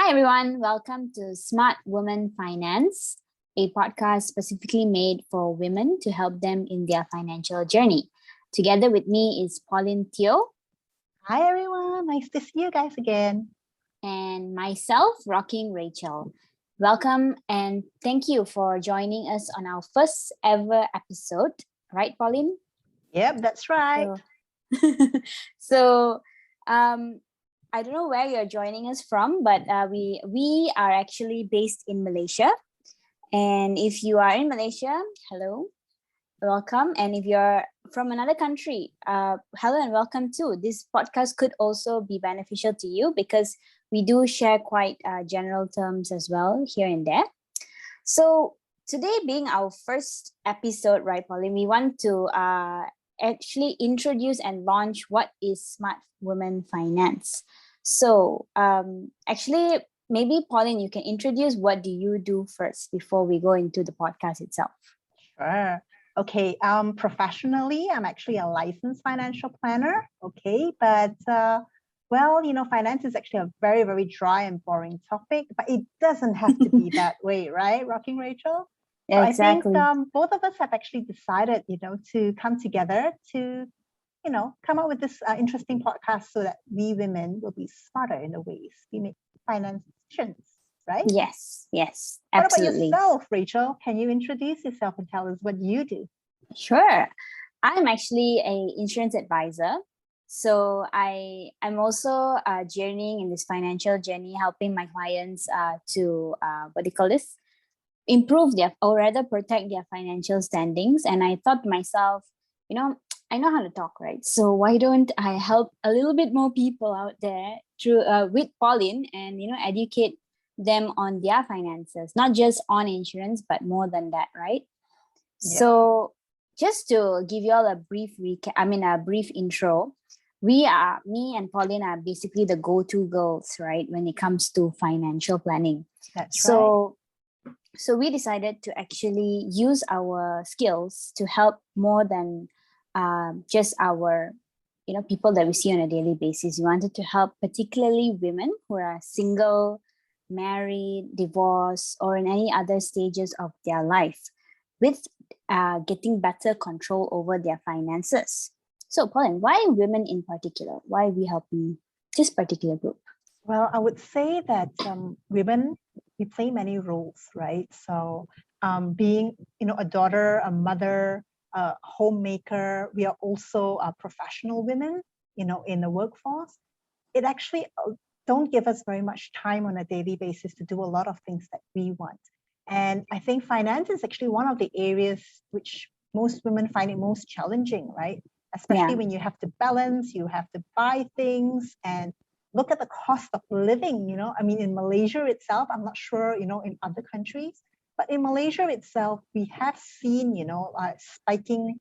Hi, everyone. Welcome to Smart Women Finance, a podcast specifically made for women to help them in their financial journey. Together with me is Pauline Teo Hi, everyone. Nice to see you guys again. and myself, Rocking Rachel. Welcome and thank you for joining us on our first ever episode. Right, Pauline? Yep, that's right. So, I don't know where you're joining us from, but we are actually based in Malaysia. And if you are in Malaysia, hello, welcome. And if you're from another country, hello and welcome too. This podcast could also be beneficial to you because we do share quite general terms as well here and there. So today being our first episode, right, Pauline, we want to actually introduce and launch what is Smart Women Finance. So actually, maybe Pauline, you can introduce what do you do first before we go into the podcast itself. Sure. Okay. Professionally, I'm actually a licensed financial planner. Okay, but finance is actually a very, very dry and boring topic, but it doesn't have to be that way, right? Rocking Rachel. So Exactly. I think both of us have actually decided, to come together to, come up with this interesting podcast so that we women will be smarter in the ways we make finance decisions, right? Yes, What about absolutely. yourself, Rachel? Can you introduce yourself and tell us what you do? Sure. I'm actually an insurance advisor. So I'm also journeying in this financial journey, helping my clients to what do you call this? Improve their, or rather protect their financial standings. And I thought to myself, I know how to talk, right? So why don't I help a little bit more people out there through with Pauline and educate them on their finances, not just on insurance, but more than that, right? Yep. So just to give you all a brief a brief intro, me and Pauline are basically the go-to girls, right? When it comes to financial planning. That's right. So we decided to actually use our skills to help more than just our people that we see on a daily basis. We wanted to help particularly women who are single, married, divorced, or in any other stages of their life with getting better control over their finances. So Pauline, why women in particular? Why are we helping this particular group? Well, I would say that women, we play many roles, right? So being, a daughter, a mother, a homemaker, we are also professional women, in the workforce. It actually don't give us very much time on a daily basis to do a lot of things that we want. And I think finance is actually one of the areas which most women find it most challenging, right? Especially when you have to balance, you have to buy things and look at the cost of living, I mean, in Malaysia itself, I'm not sure, in other countries, but in Malaysia itself, we have seen, spiking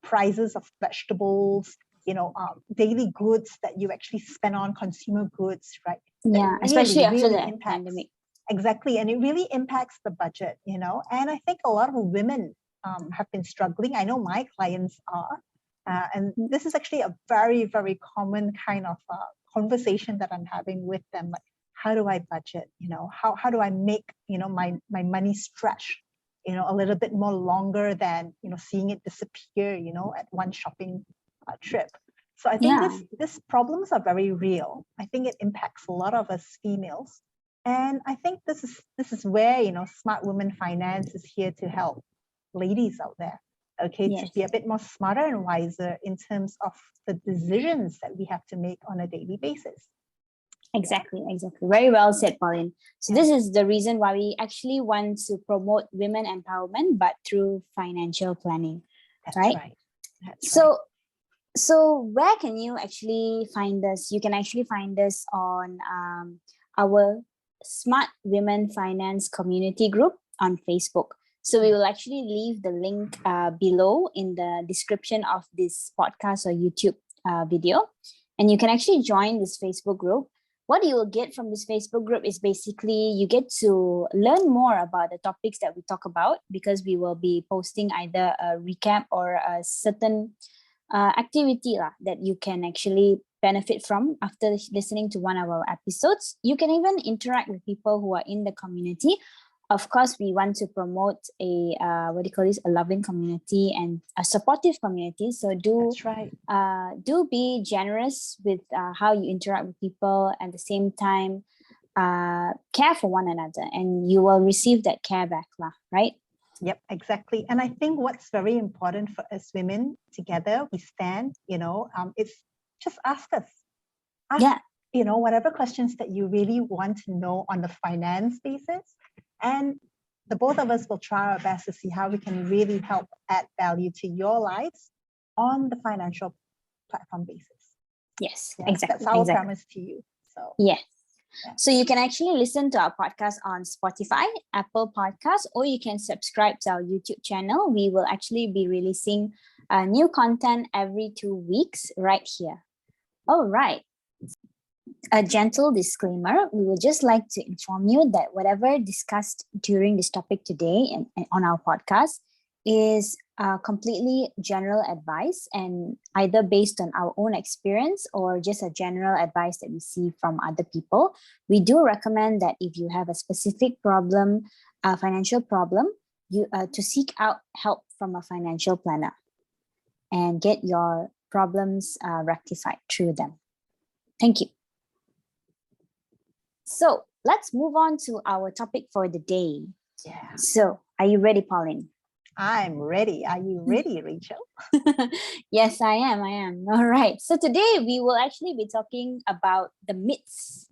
prices of vegetables, daily goods that you actually spend on consumer goods, right? Yeah, especially after the pandemic. Exactly. And it really impacts the budget, and I think a lot of women have been struggling. I know my clients are. And this is actually a very, very common kind of conversation that I'm having with them. Like, how do I budget? How do I make, my money stretch, a little bit more longer than, seeing it disappear, at one shopping trip. So I think these problems are very real. I think it impacts a lot of us females. And I think this is where, Smart Women Finance is here to help ladies out there. Okay, to be a bit more smarter and wiser in terms of the decisions that we have to make on a daily basis. Exactly. Very well said, Pauline. So this is the reason why we actually want to promote women empowerment, but through financial planning. That's right. So where can you actually find us? You can actually find us on our Smart Women Finance community group on Facebook. So we will actually leave the link below in the description of this podcast or YouTube video. And you can actually join this Facebook group. What you will get from this Facebook group is basically you get to learn more about the topics that we talk about, because we will be posting either a recap or a certain activity that you can actually benefit from after listening to one of our episodes. You can even interact with people who are in the community. Of course, we want to promote a a loving community and a supportive community. So That's right. do be generous with how you interact with people. At the same time, care for one another, and you will receive that care back, right? Yep, exactly. And I think what's very important for us women together, we stand, it's just ask us. Ask, whatever questions that you really want to know on the finance basis. And the both of us will try our best to see how we can really help add value to your lives on the financial platform basis. Yes, Yeah, exactly. That's our exactly. promise to you. So Yes. Yeah. So you can actually listen to our podcast on Spotify, Apple Podcasts, or you can subscribe to our YouTube channel. We will actually be releasing new content every 2 weeks right here. All right. A gentle disclaimer, we would just like to inform you that whatever discussed during this topic today and on our podcast is completely general advice and either based on our own experience or just a general advice that we see from other people. We do recommend that if you have a specific problem, a financial problem, you to seek out help from a financial planner and get your problems rectified through them. Thank you. So let's move on to our topic for the day. Yeah. So are you ready, Pauline? I'm ready. Are you ready, Rachel? Yes, I am. All right. So today we will actually be talking about the myths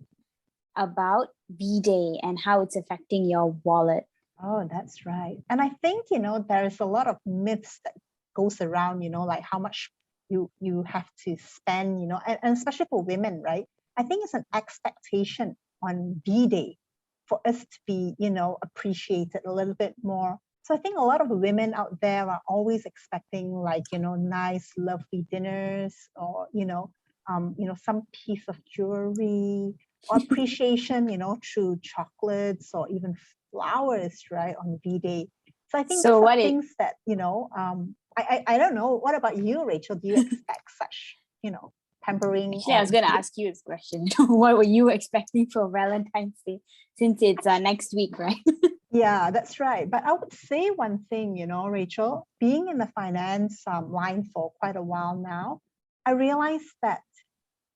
about B-Day and how it's affecting your wallet. Oh, that's right. And I think, there's a lot of myths that goes around, like how much you have to spend, and especially for women, right? I think it's an expectation on B-Day for us to be, appreciated a little bit more. So I think a lot of women out there are always expecting like, nice, lovely dinners or, some piece of jewelry or appreciation, through chocolates or even flowers, right, on B-Day. So I think these are things that, I don't know. What about you, Rachel? Do you expect such, pampering? Actually, I was going to ask you this question. What were you expecting for Valentine's Day since it's next week, right? Yeah, that's right. But I would say one thing, Rachel, being in the finance line for quite a while now, I realized that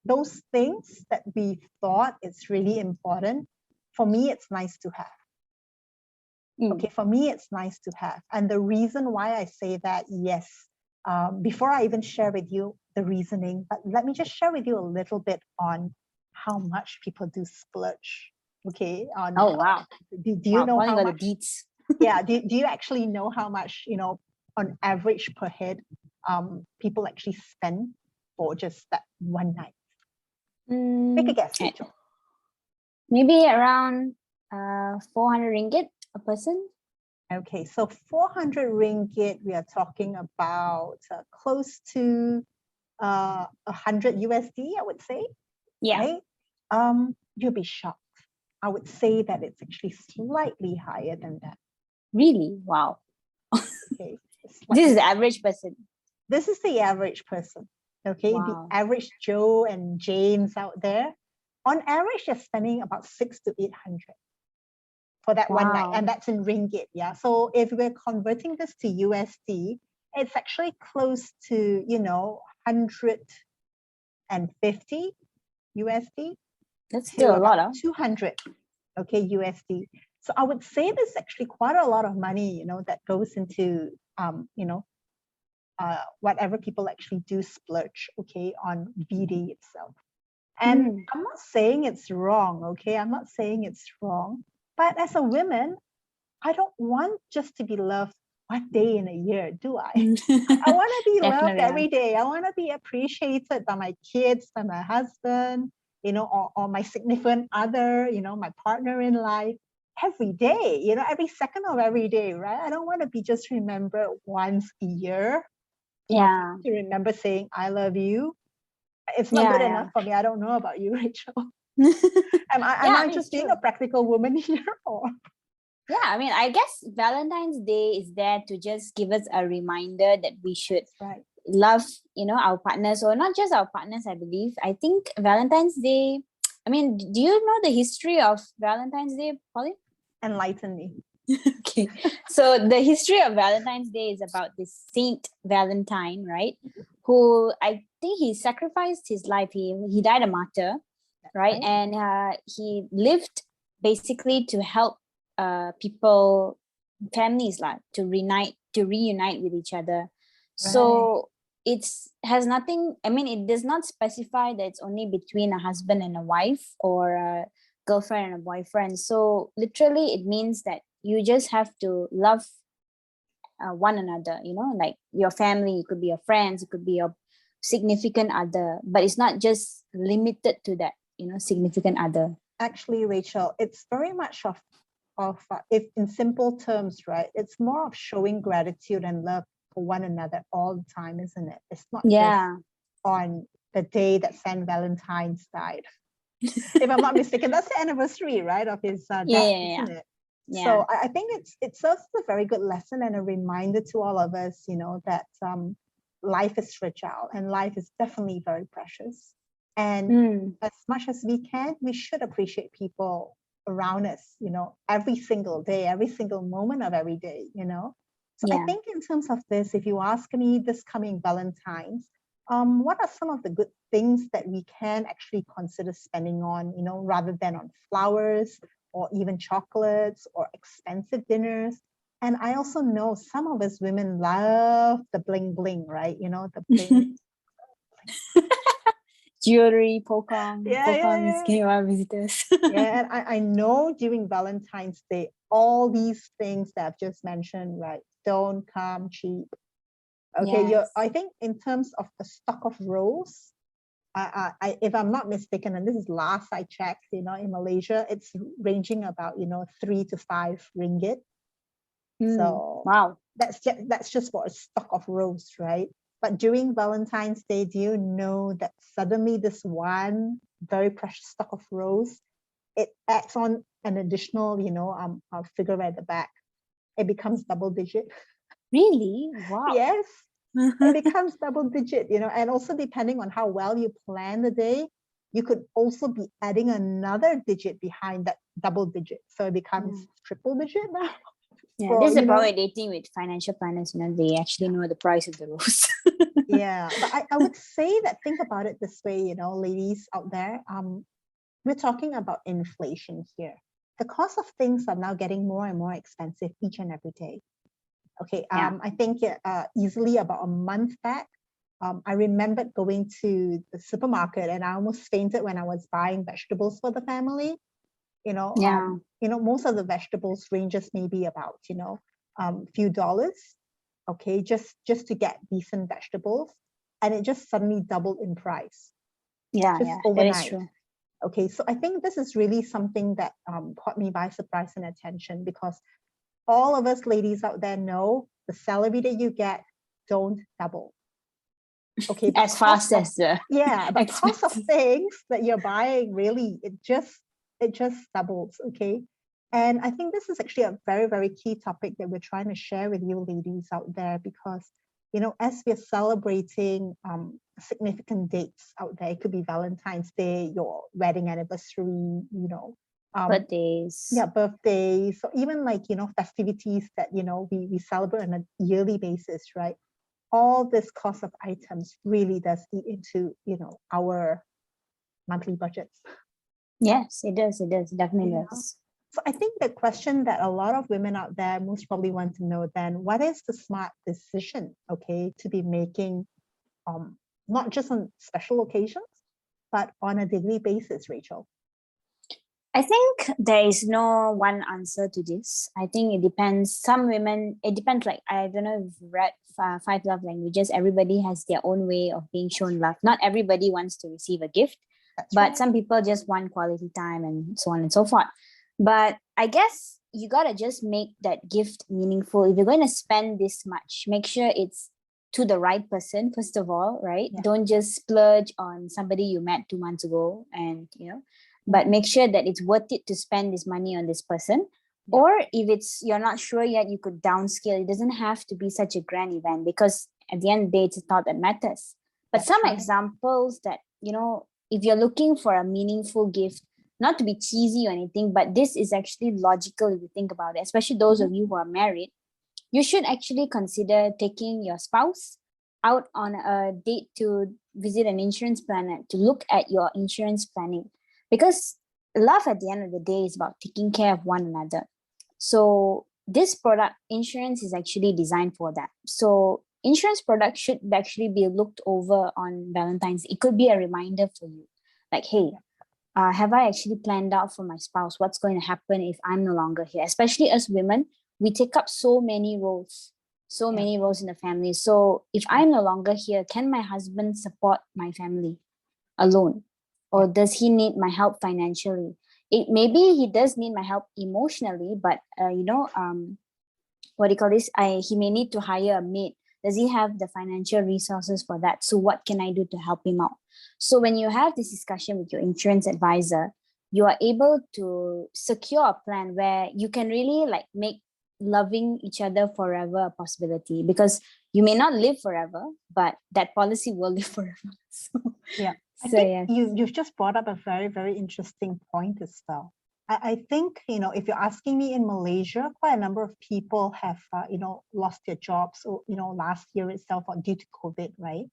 those things that we thought it's really important, for me, it's nice to have. Okay, for me, it's nice to have. And the reason why I say that, yes, before I even share with you the reasoning, but let me just share with you a little bit on how much people do splurge. Okay. Oh, wow. Do you know how much? The deets. Yeah. Do you actually know how much, on average per head, people actually spend for just that one night? Make a guess, Rachel. Maybe around 400 ringgit a person. Okay, so 400 ringgit, we are talking about close to 100 USD, I would say. Yeah. Right? You'll be shocked. I would say that it's actually slightly higher than that. Really? Wow. Okay. This is the average person. This is the average person. Okay, wow. The average Joe and James out there, on average, they're spending about 600 to 800 for that one night, and that's in ringgit. Yeah. So if we're converting this to USD, it's actually close to 150 USD. That's still a lot, huh? 200, okay, USD. So I would say there's actually quite a lot of money, that goes into whatever people actually do splurge, okay, on B-Day itself. And I'm not saying it's wrong, okay? I'm not saying it's wrong. But as a woman, I don't want just to be loved one day in a year, do I? I want to be loved every day. I want to be appreciated by my kids, by my husband, or my significant other, my partner in life every day, every second of every day, right? I don't want to be just remembered once a year. Yeah. To remember saying, I love you. It's not good enough for me. I don't know about you, Rachel. Am I just being a practical woman here? Or? Yeah, I mean, I guess Valentine's Day is there to just give us a reminder that we should love, our partners, or not just our partners, I believe. I think Valentine's Day, I mean, do you know the history of Valentine's Day, Polly? Enlighten me. Okay. So the history of Valentine's Day is about this Saint Valentine, right? Who I think he sacrificed his life. He died a martyr, right? And he lived basically to help people, families, like to reunite with each other. So it's has nothing, I mean, it does not specify that it's only between a husband and a wife, or a girlfriend and a boyfriend. So literally it means that you just have to love one another, like your family. It could be your friends, it could be your significant other, but it's not just limited to that, significant other. Actually, Rachel, it's very much of if in simple terms, right, it's more of showing gratitude and love for one another all the time, isn't it? It's not just on the day that Saint Valentine's died. If I'm not mistaken, that's the anniversary, right, of his death, isn't it? Yeah. So I think it serves as a very good lesson and a reminder to all of us, that life is fragile and life is definitely very precious. And as much as we can, we should appreciate people around us, every single day, every single moment of every day, So I think in terms of this, if you ask me this coming Valentine's, what are some of the good things that we can actually consider spending on, rather than on flowers or even chocolates or expensive dinners? And I also know some of us women love the bling bling, right? The bling. Jewelry, Pokong came our visitors. And I know during Valentine's Day, all these things that I've just mentioned, right, don't come cheap. Okay, I think in terms of the stock of rose, I if I'm not mistaken, and this is last I checked, in Malaysia, it's ranging about 3 to 5 ringgit. So wow, that's just for a stock of rose, right? But during Valentine's Day, do you know that suddenly this one very precious stock of rose, it adds on an additional, figure at the back. It becomes double digit. Really? Wow. Yes. It becomes double digit, and also depending on how well you plan the day, you could also be adding another digit behind that double digit. So it becomes triple digit now. Yeah, this is the problem dating with financial planners, they actually know the price of the rose. Yeah, but I would say that, think about it this way, ladies out there, we're talking about inflation here. The cost of things are now getting more and more expensive each and every day. Okay, I think easily about a month back, I remembered going to the supermarket and I almost fainted when I was buying vegetables for the family. Most of the vegetables ranges maybe about, few dollars, okay, just to get decent vegetables. And it just suddenly doubled in price. Overnight. That is true. Okay, so I think this is really something that caught me by surprise and attention, because all of us ladies out there know the salary that you get don't double. Okay, as fast as the but cost of things that you're buying, really, it just doubles. Okay, and I think this is actually a very, very key topic that we're trying to share with you ladies out there, because as we're celebrating significant dates out there, it could be Valentine's Day, your wedding anniversary, birthdays. Birthdays, or even festivities that we celebrate on a yearly basis, right? All this cost of items really does eat into our monthly budgets. Yes, it does. It definitely does. So I think the question that a lot of women out there most probably want to know then, what is the smart decision, okay, to be making, not just on special occasions, but on a daily basis, Rachel? I think there is no one answer to this. I think it depends. Some women, it depends. Like, I don't know if you've read 5 Love Languages. Everybody has their own way of being shown love. Not everybody wants to receive a gift, but some people just want quality time and so on and so forth. But I guess you got to just make that gift meaningful. If you're going to spend this much, make sure it's to the right person, first of all, right? Yeah. Don't just splurge on somebody you met 2 months ago and, but make sure that it's worth it to spend this money on this person. Yeah. Or if you're not sure yet, you could downscale. It doesn't have to be such a grand event, because at the end of the day, it's a thought that matters. But That's some right. examples that, if you're looking for a meaningful gift, not to be cheesy or anything, but this is actually logical if you think about it, especially those of you who are married. You should actually consider taking your spouse out on a date to visit an insurance planner, to look at your insurance planning, because love at the end of the day is about taking care of one another. So this product, insurance, is actually designed for that. So insurance products should actually be looked over on Valentine's. It could be a reminder for you, like, hey, have I actually planned out for my spouse what's going to happen if I'm no longer here? Especially as women, we take up so many roles in the family. So if I'm no longer here, can my husband support my family alone, or does he need my help financially? It maybe he does need my help emotionally, but what do you call this? He may need to hire a maid. Does he have the financial resources for that? So what can I do to help him out? So when you have this discussion with your insurance advisor, you are able to secure a plan where you can really like make loving each other forever a possibility, because you may not live forever, but that policy will live forever. I think you've just brought up a very, very interesting point as well. I think, if you're asking me, in Malaysia, quite a number of people have, lost their jobs, or, last year itself, or due to COVID, right?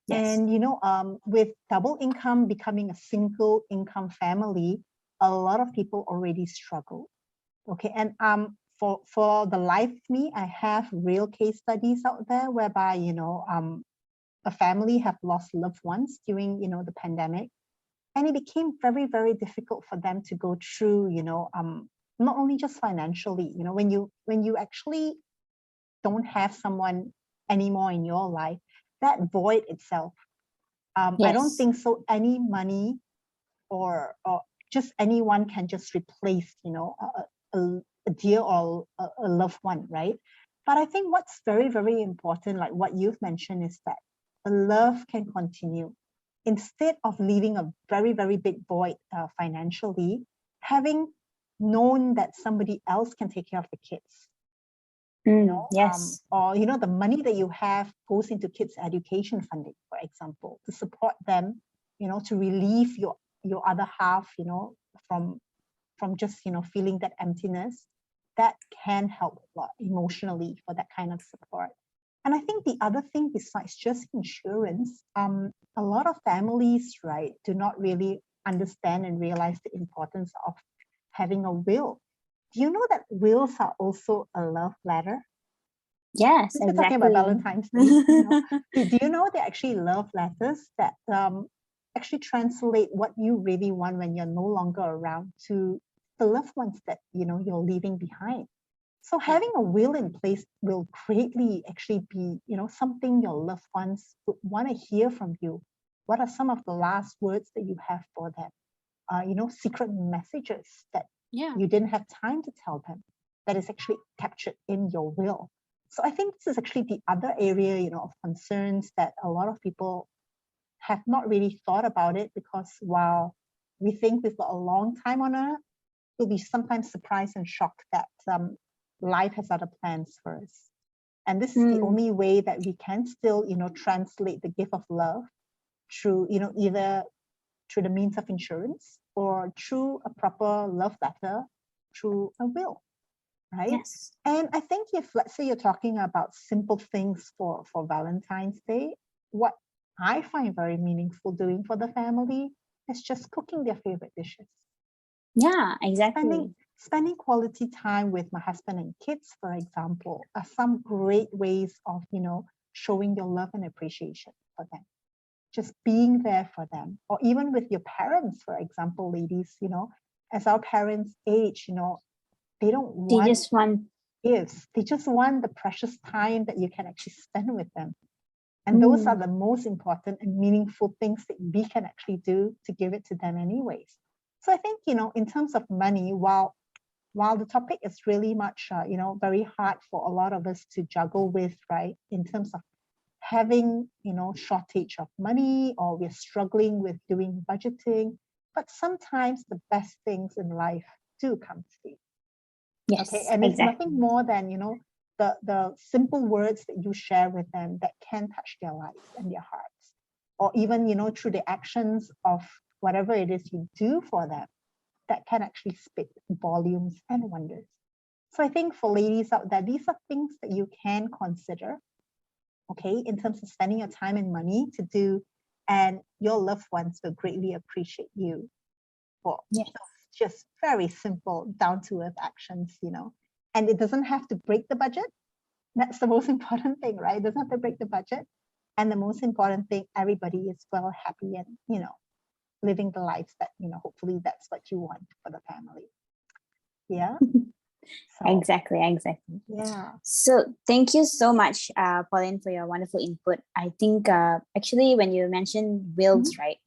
Yes. And, with double income becoming a single income family, a lot of people already struggle. Okay. And for the life of me, I have real case studies out there whereby, a family have lost loved ones during, the pandemic. And it became very, very difficult for them to go through, not only just financially, when you actually don't have someone anymore in your life, that void itself, I don't think so any money or just anyone can just replace, a dear or a loved one, right? But I think what's very, very important, like what you've mentioned, is that the love can continue. Instead of leaving a very, very big void financially, having known that somebody else can take care of the kids, Yes. or the money that you have goes into kids' education funding, for example, to support them, to relieve your other half, from just feeling that emptiness. That can help a lot emotionally for that kind of support. And I think the other thing besides just insurance, a lot of families, right, do not really understand and realize the importance of having a will. Do you know that wills are also a love letter? Yes, Since we're talking exactly. about Valentine's Day, do you know they're actually love letters that actually translate what you really want when you're no longer around to the loved ones that you're leaving behind. So having a will in place will greatly actually be, something your loved ones would want to hear from you. What are some of the last words that you have for them? Secret messages that you didn't have time to tell them, that is actually captured in your will. So I think this is actually the other area, of concerns that a lot of people have not really thought about it, because while we think we've got a long time on Earth, we'll be sometimes surprised and shocked that life has other plans for us. And this is the only way that we can still, translate the gift of love through, either through the means of insurance or through a proper love letter, through a will, right? Yes. And I think if, let's say, you're talking about simple things for Valentine's Day, what I find very meaningful doing for the family is just cooking their favorite dishes. Yeah, exactly. Spending quality time with my husband and kids, for example, are some great ways of, showing your love and appreciation for them. Just being there for them. Or even with your parents, for example, ladies, as our parents age, they don't want They just want gifts. They just want the precious time that you can actually spend with them. And those are the most important and meaningful things that we can actually do to give it to them anyways. So I think, in terms of money, while the topic is really much, very hard for a lot of us to juggle with, right, in terms of having, shortage of money, or we're struggling with doing budgeting, but sometimes the best things in life do come free. yes, Okay, and it's exactly. nothing more than, the simple words that you share with them that can touch their lives and their hearts, or even, through the actions of whatever it is you do for them, that can actually speak volumes and wonders. So I think for ladies out there, these are things that you can consider, okay, in terms of spending your time and money to do, and your loved ones will greatly appreciate you for just very simple, down-to-earth actions, and it doesn't have to break the budget. That's the most important thing, right? It doesn't have to break the budget. And the most important thing, everybody is well, happy, and, living the lives that, hopefully that's what you want for the family. Yeah. So, Exactly. yeah. So thank you so much, Pauline, for your wonderful input. I think actually when you mentioned wills, right?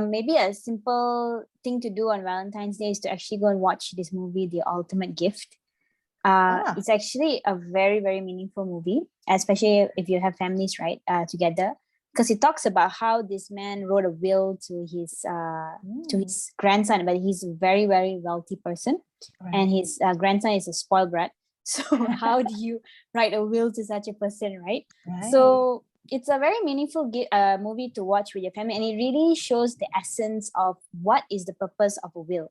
Maybe a simple thing to do on Valentine's Day is to actually go and watch this movie, The Ultimate Gift. It's actually a very, very meaningful movie, especially if you have families, right, together, because it talks about how this man wrote a will to his grandson, but he's a very, very wealthy person, and his grandson is a spoiled brat. So how do you write a will to such a person, right? So it's a very meaningful movie to watch with your family, and it really shows the essence of what is the purpose of a will.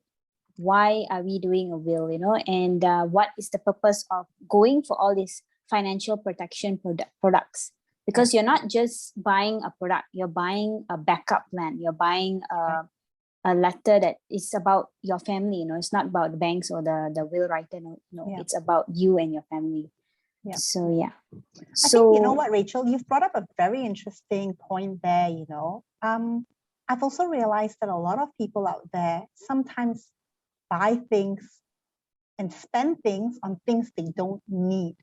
Why are we doing a will, and what is the purpose of going for all these financial protection products? Because you're not just buying a product, you're buying a backup plan, you're buying a letter that is about your family. It's not about the banks or the will writer. It's about you and your family. So I think, you know what, Rachel, you've brought up a very interesting point there. I've also realized that a lot of people out there sometimes buy things and spend things on things they don't need.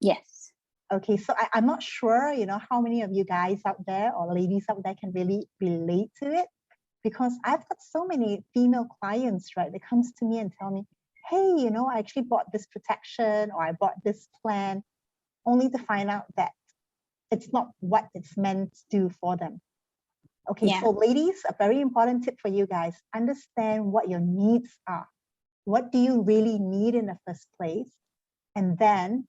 Yes. Okay, so I'm not sure, how many of you guys out there or ladies out there can really relate to it, because I've got so many female clients, right, that comes to me and tell me, hey, I actually bought this protection or I bought this plan, only to find out that it's not what it's meant to do for them. Okay, so ladies, a very important tip for you guys, understand what your needs are. What do you really need in the first place? And then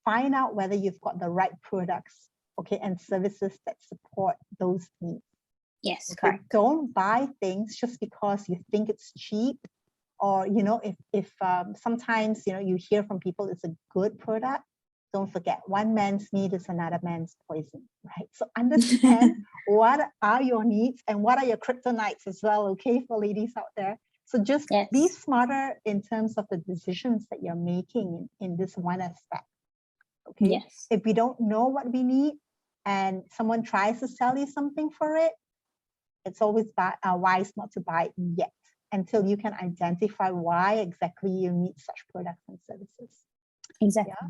find out whether you've got the right products, okay, and services that support those needs. Yes, okay? correct. Don't buy things just because you think it's cheap, or, if sometimes, you hear from people it's a good product. Don't forget, one man's need is another man's poison, right? So understand what are your needs and what are your kryptonites as well, okay, for ladies out there. So just be smarter in terms of the decisions that you're making in this one aspect, okay? If we don't know what we need and someone tries to sell you something for it, it's always wise not to buy it yet until you can identify why exactly you need such products and services. Exactly. Yeah?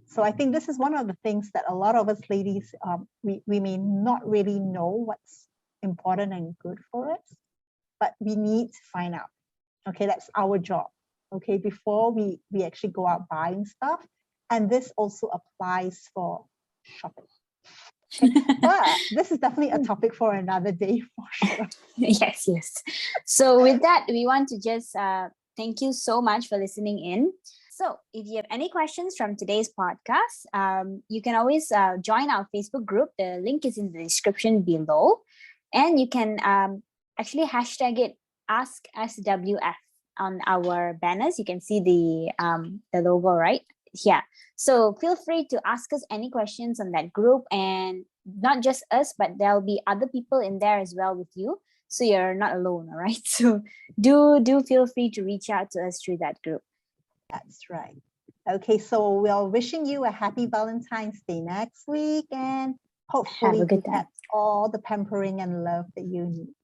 So I think this is one of the things that a lot of us ladies, we may not really know what's important and good for us, but we need to find out. Okay, that's our job. Okay, before we actually go out buying stuff. And this also applies for shopping. Okay. But this is definitely a topic for another day for sure. Yes. So with that, we want to just thank you so much for listening in. So if you have any questions from today's podcast, you can always join our Facebook group. The link is in the description below. And you can actually hashtag it Ask SWF on our banners. You can see the logo right here. So feel free to ask us any questions on that group, and not just us, but there'll be other people in there as well with you. So you're not alone, all right? So do feel free to reach out to us through that group. That's right. Okay, so we're wishing you a happy Valentine's Day next week, and hopefully you have all the pampering and love that you need.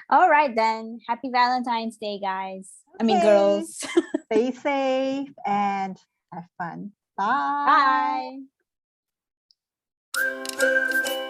All right, then. Happy Valentine's Day, guys. Okay. I mean, girls. Stay safe and have fun. Bye. Bye.